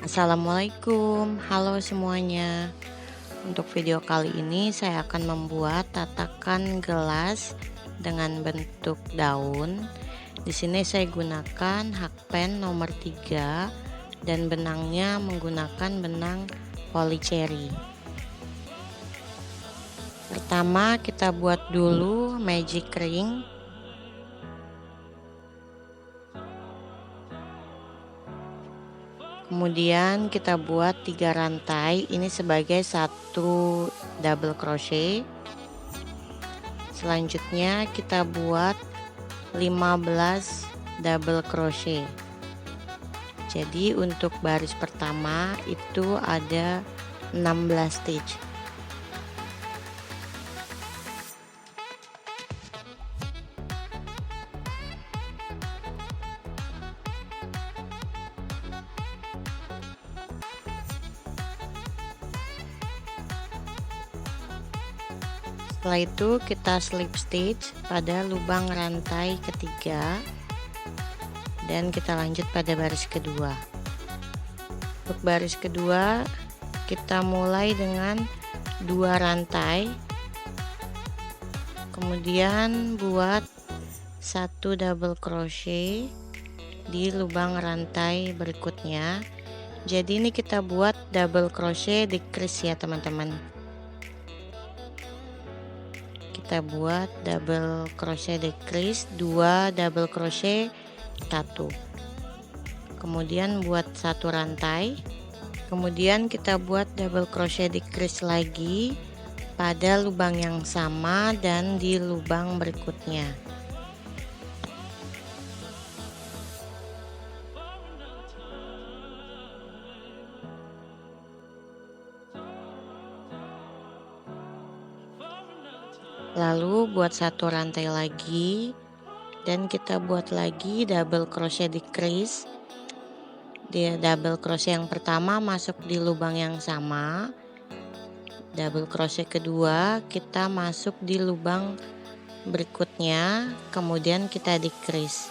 Assalamualaikum, halo semuanya. Untuk video kali ini saya akan membuat tatakan gelas dengan bentuk daun. Di sini saya gunakan hakpen nomor 3 dan benangnya menggunakan benang polycherry. Pertama kita buat dulu magic ring. Kemudian kita buat 3 rantai, ini sebagai satu double crochet. Selanjutnya kita buat 15 double crochet. Jadi untuk baris pertama itu ada 16 stitch. Setelah itu kita slip stitch pada lubang rantai ketiga dan kita lanjut pada baris kedua. Untuk baris kedua kita mulai dengan 2 rantai, kemudian buat 1 double crochet di lubang rantai berikutnya. Jadi ini kita buat double crochet decrease ya teman-teman. Kita buat double crochet decrease 2 double crochet 1, kemudian buat 1 rantai, kemudian kita buat double crochet decrease lagi pada lubang yang sama dan di lubang berikutnya. Lalu buat 1 rantai lagi dan kita buat lagi double crochet decrease. Di double crochet yang pertama masuk di lubang yang sama, double crochet kedua kita masuk di lubang berikutnya, kemudian kita decrease,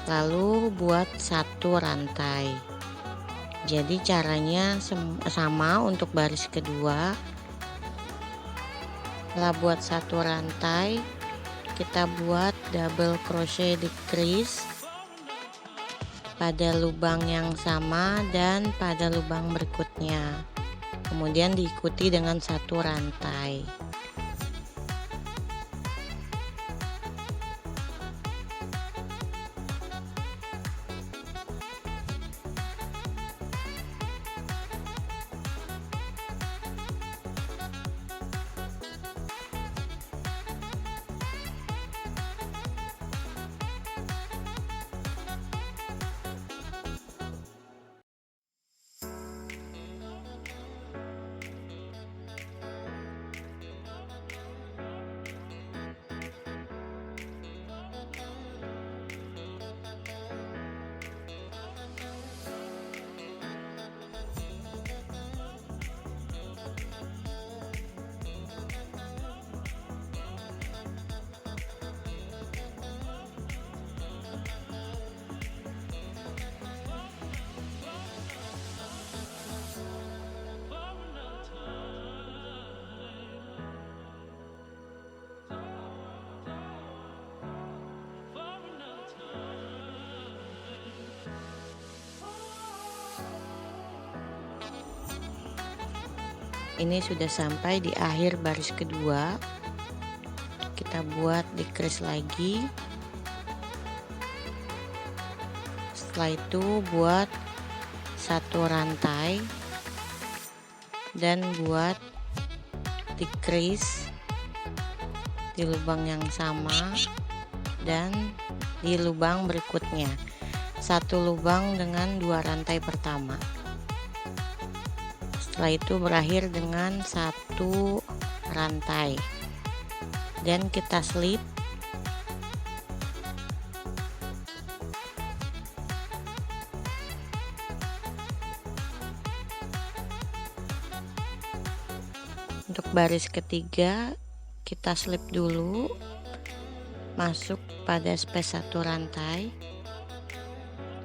lalu buat 1 rantai. Jadi caranya sama untuk baris kedua. Setelah buat 1 rantai, kita buat double crochet decrease pada lubang yang sama dan pada lubang berikutnya, kemudian diikuti dengan 1 rantai. Ini sudah sampai di akhir baris kedua. Kita buat decrease lagi. Setelah itu buat 1 rantai dan buat decrease di lubang yang sama dan di lubang berikutnya. 1 lubang dengan 2 rantai pertama. Setelah itu berakhir dengan 1 rantai dan kita slip. Untuk baris ketiga kita slip dulu, masuk pada space 1 rantai,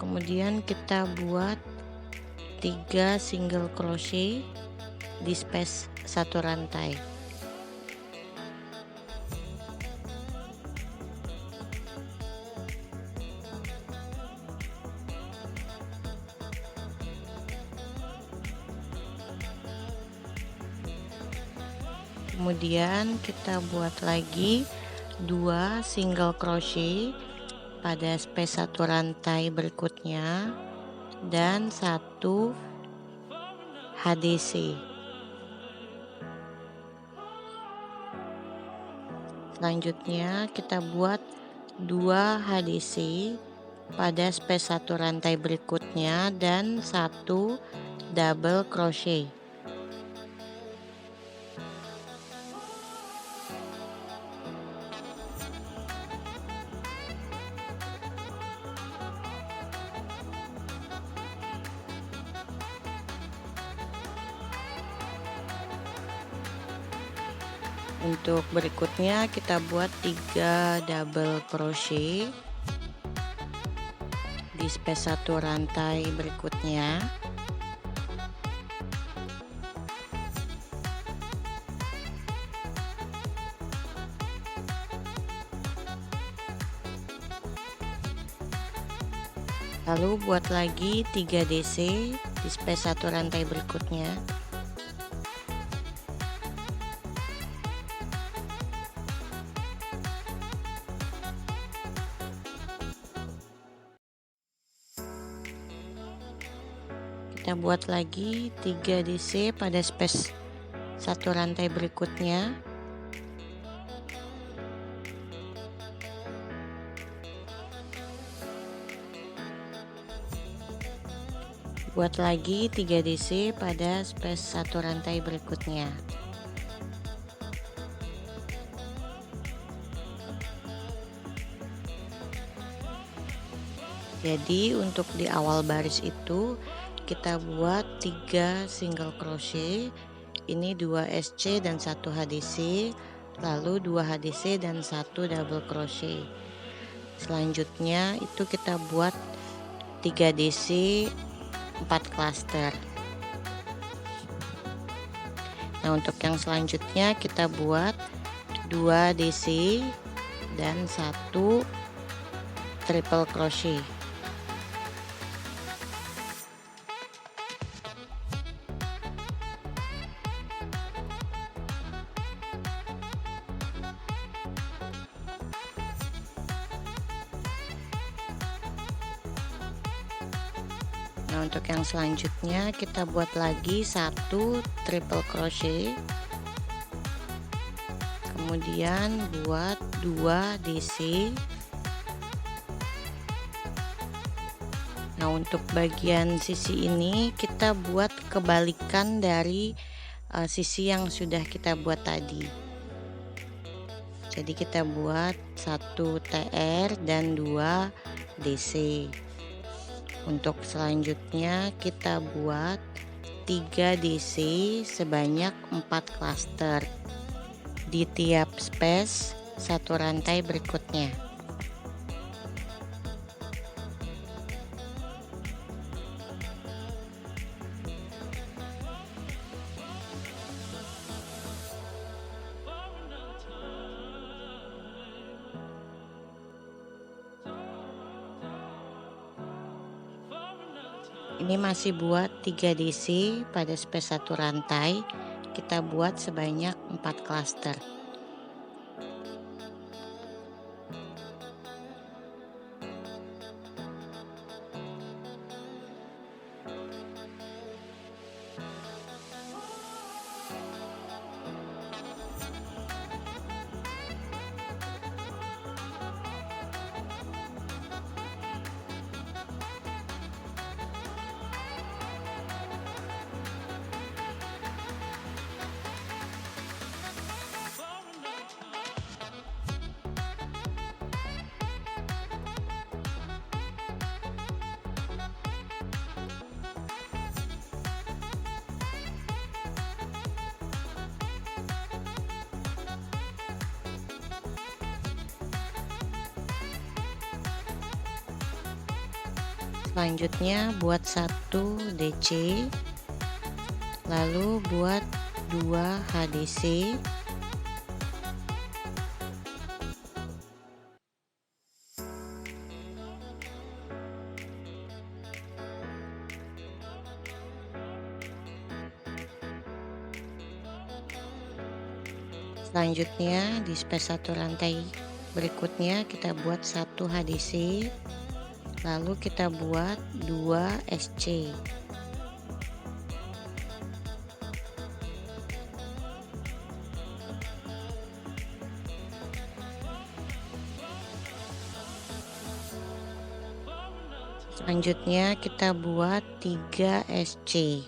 Kemudian kita buat 3 single crochet di space satu rantai. Kemudian kita buat lagi 2 single crochet pada space satu rantai berikutnya dan 1 HDC. Selanjutnya kita buat 2 HDC pada space satu rantai berikutnya dan 1 double crochet. Untuk berikutnya kita buat 3 double crochet di space satu rantai berikutnya. Lalu buat lagi 3 DC di space satu rantai berikutnya. Kita buat lagi 3 DC pada space satu rantai berikutnya. Buat lagi 3 DC pada space satu rantai berikutnya. Jadi untuk di awal baris itu kita buat 3 single crochet, ini 2 SC dan 1 HDC, lalu 2 HDC dan 1 double crochet. Selanjutnya itu kita buat 3 DC 4 cluster. Nah, untuk yang selanjutnya kita buat 2 DC dan 1 triple crochet. Nah, untuk yang selanjutnya kita buat lagi 1 triple crochet, kemudian buat 2 DC. Nah, untuk bagian sisi ini kita buat kebalikan dari sisi yang sudah kita buat tadi. Jadi kita buat 1 TR dan 2 DC. Untuk selanjutnya kita buat 3 DC sebanyak 4 cluster di tiap space satu rantai berikutnya. Ini masih buat 3 DC pada space satu rantai, kita buat sebanyak 4 cluster. Selanjutnya buat 1 DC, lalu buat 2 HDC, selanjutnya di space 1 rantai berikutnya kita buat 1 HDC, lalu kita buat 2 SC. Selanjutnya kita buat 3 SC.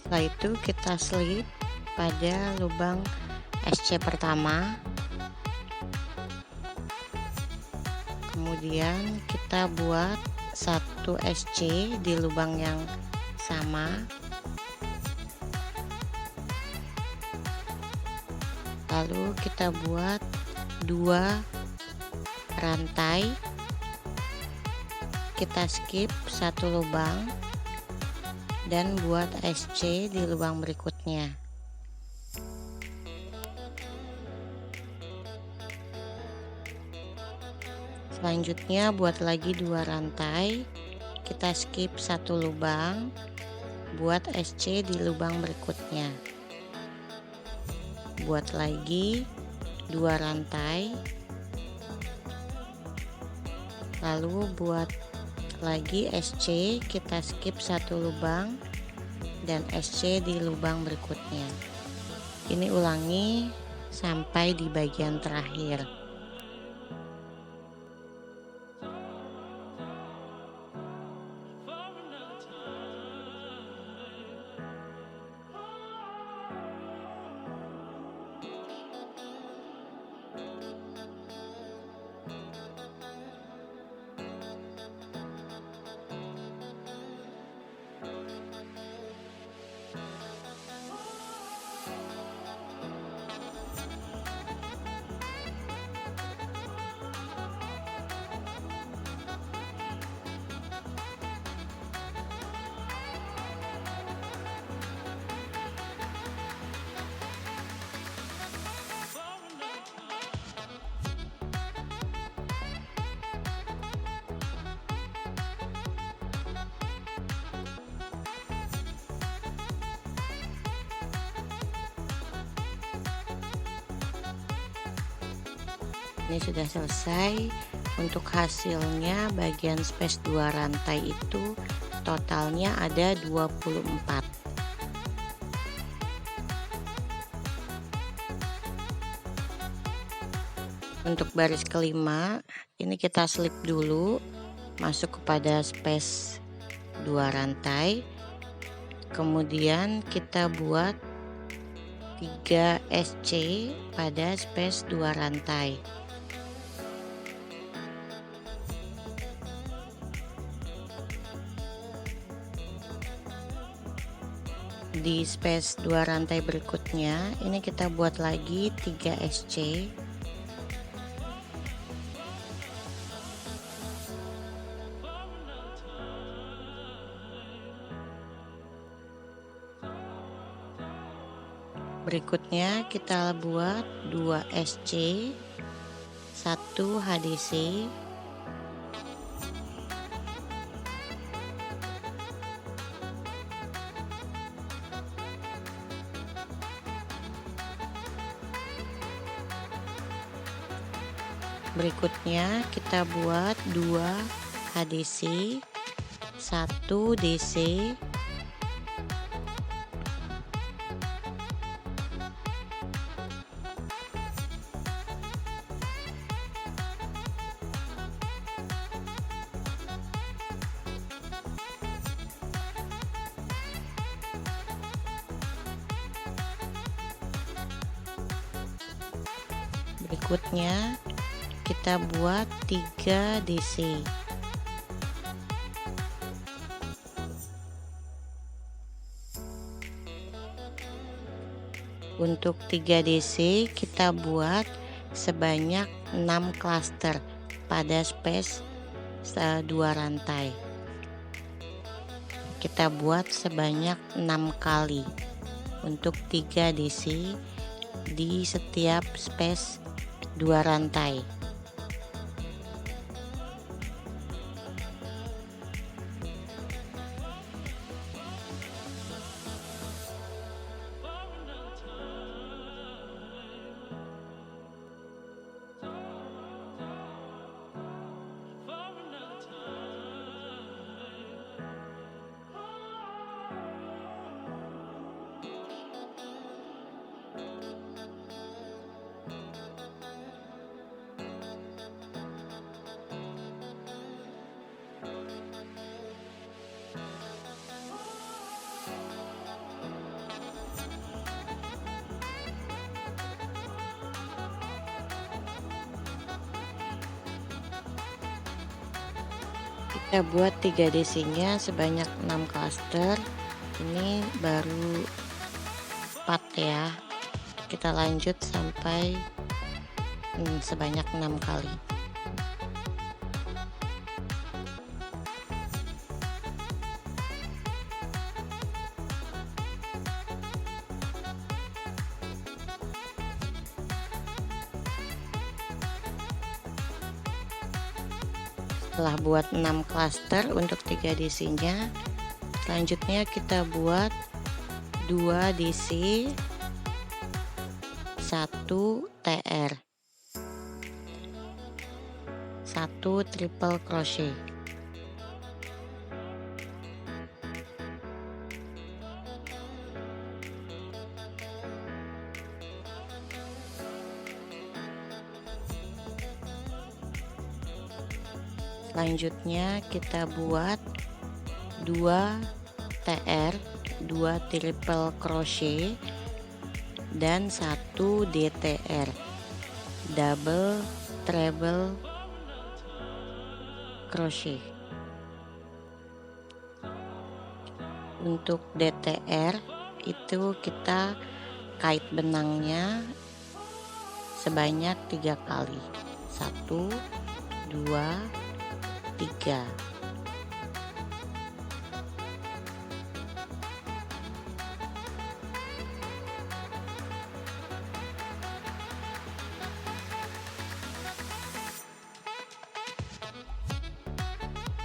Setelah itu kita slip pada lubang SC pertama, kemudian kita buat 1 SC di lubang yang sama, lalu kita buat 2 rantai, kita skip 1 lubang dan buat SC di lubang berikutnya. Selanjutnya buat lagi 2 rantai, kita skip 1 lubang, buat SC di lubang berikutnya. Buat lagi 2 rantai, lalu buat lagi SC, kita skip 1 lubang dan SC di lubang berikutnya. Ini ulangi sampai di bagian terakhir. Ini sudah selesai. Untuk hasilnya bagian space 2 rantai itu totalnya ada 24. Untuk baris kelima ini kita slip dulu masuk kepada space 2 rantai, kemudian kita buat 3 SC pada space 2 rantai. Di space 2 rantai berikutnya ini kita buat lagi 3 SC, berikutnya kita buat 2 SC, 1 HDC, berikutnya kita buat 2 HDC, 1 DC, Berikutnya kita buat 3 DC. Untuk 3 DC kita buat sebanyak 6 cluster pada space 2 rantai. Kita buat sebanyak 6 kali untuk 3 DC di setiap space 2 rantai. Kita buat 3 DC-nya sebanyak 6 cluster. Ini baru 4 ya. Kita lanjut sampai sebanyak 6 kali. Setelah buat 6 cluster untuk 3 DC-nya, selanjutnya kita buat 2 DC, 1 TR, 1 triple crochet. Selanjutnya kita buat 2 TR, 2 triple crochet dan 1 DTR, double treble crochet. Untuk DTR itu kita kait benangnya sebanyak 3 kali. 1, 2, 3.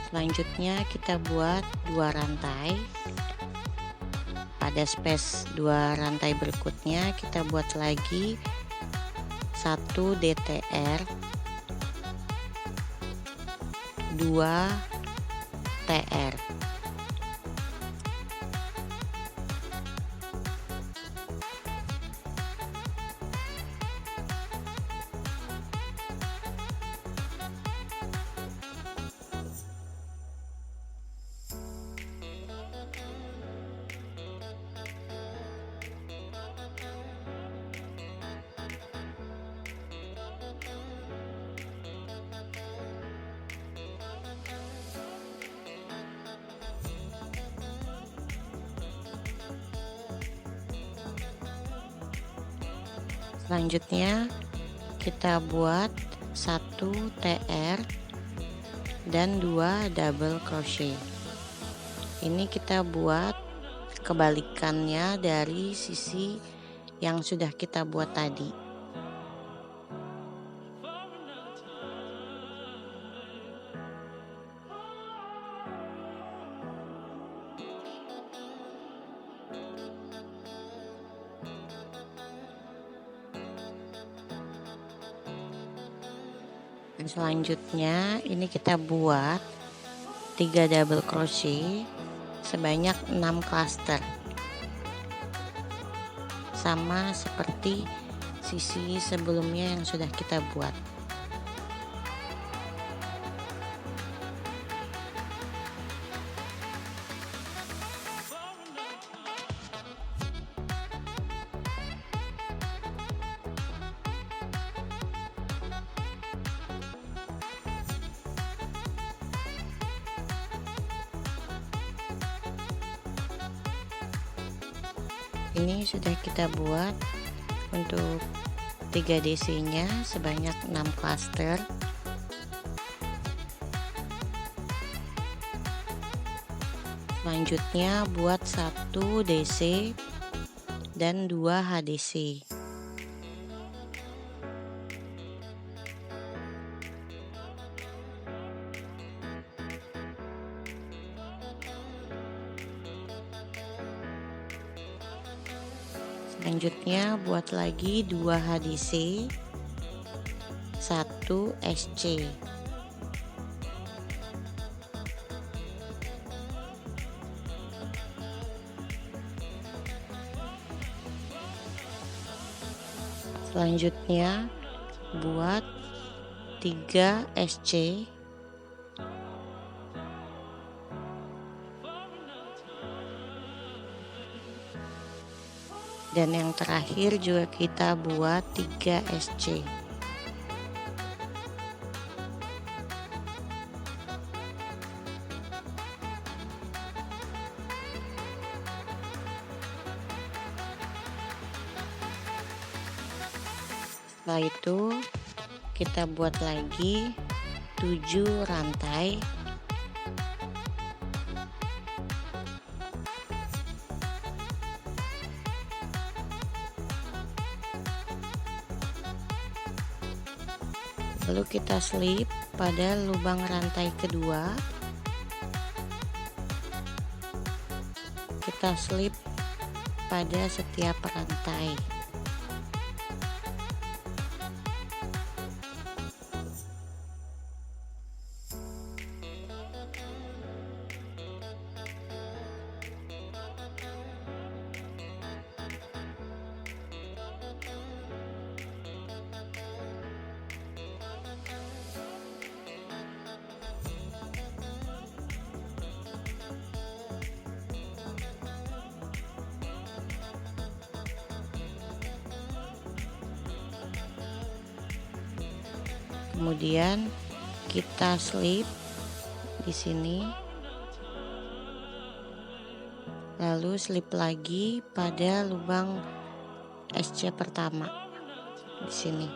Selanjutnya kita buat 2 rantai. Pada space 2 rantai berikutnya kita buat lagi 1 DTR, 2 TR. Selanjutnya kita buat 1 TR dan 2 double crochet. Ini kita buat kebalikannya dari sisi yang sudah kita buat tadi. Dan selanjutnya ini kita buat 3 double crochet sebanyak 6 cluster, sama seperti sisi sebelumnya yang sudah kita buat. Ini sudah kita buat untuk 3 DC-nya sebanyak 6 klaster. Selanjutnya buat 1 DC dan 2 HDC. Selanjutnya buat lagi 2 HDC, 1 SC. Selanjutnya buat 3 SC, dan yang terakhir juga kita buat 3 SC. Setelah itu kita buat lagi 7 rantai. Lalu kita slip pada lubang rantai kedua. Kita slip pada setiap rantai. Kemudian kita slip di sini, lalu slip lagi pada lubang SC pertama di sini.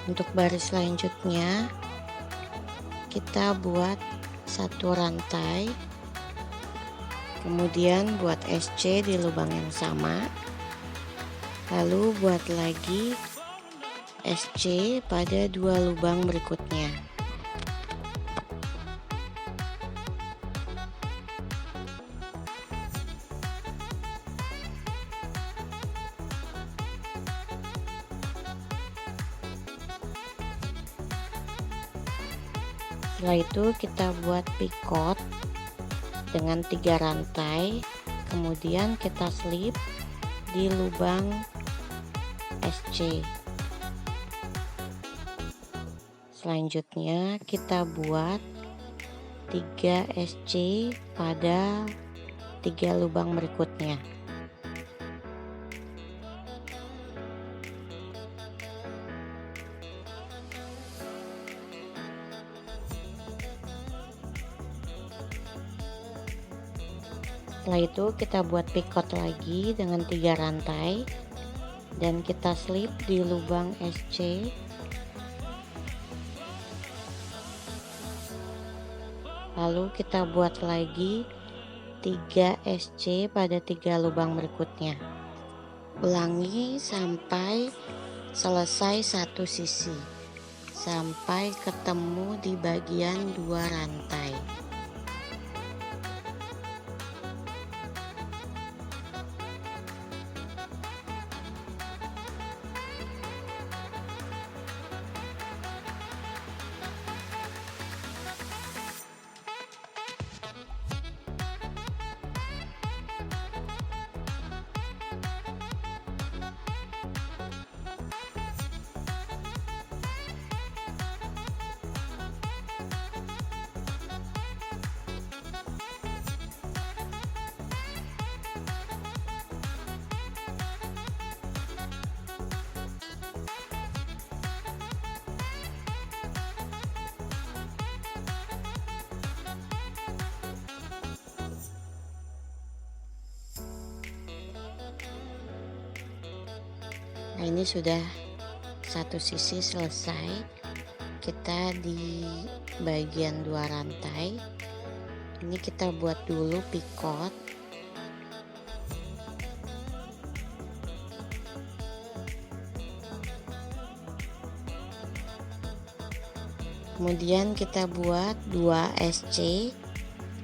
Untuk baris selanjutnya kita buat 1 rantai, kemudian buat SC di lubang yang sama, lalu buat lagi SC pada 2 lubang berikutnya. Setelah itu kita buat picot dengan 3 rantai, kemudian kita slip di lubang SC. Selanjutnya kita buat 3 SC pada 3 lubang berikutnya. Setelah itu kita buat picot lagi dengan 3 rantai dan kita slip di lubang SC. Lalu kita buat lagi 3 SC pada 3 lubang berikutnya. Ulangi sampai selesai satu sisi, sampai ketemu di bagian 2 rantai. Nah, ini sudah satu sisi selesai. Kita di bagian 2 rantai ini kita buat dulu picot. Kemudian kita buat 2 SC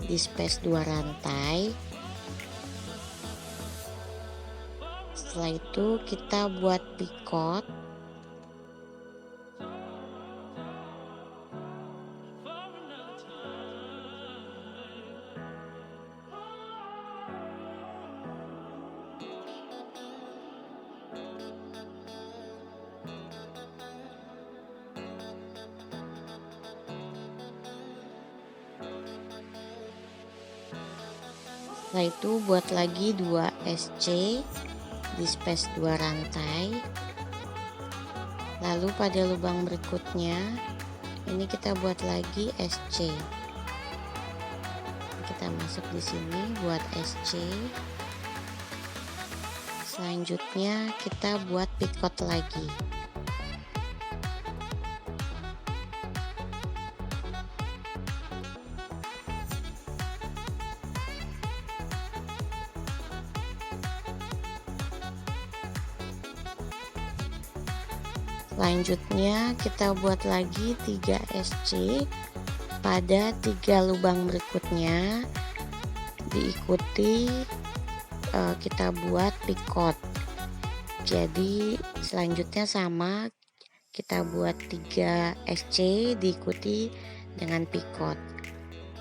di space 2 rantai. Setelah itu kita buat picot. Setelah itu buat lagi 2 SC di space 2 rantai. Lalu pada lubang berikutnya ini kita buat lagi SC. Kita masuk di sini buat SC. Selanjutnya kita buat picot lagi. Selanjutnya kita buat lagi 3 SC pada 3 lubang berikutnya, diikuti kita buat picot. Jadi selanjutnya sama, kita buat 3 SC diikuti dengan picot.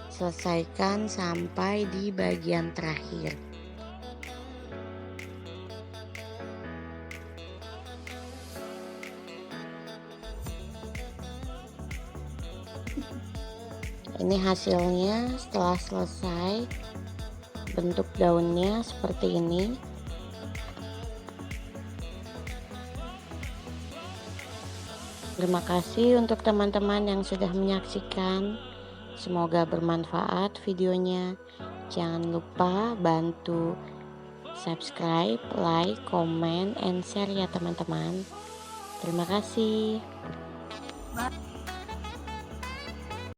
Selesaikan sampai di bagian terakhir. Ini hasilnya setelah selesai. Bentuk daunnya seperti ini. Terima kasih untuk teman-teman yang sudah menyaksikan. Semoga bermanfaat videonya. Jangan lupa bantu subscribe, like, comment, and share ya teman-teman. Terima kasih. Bye.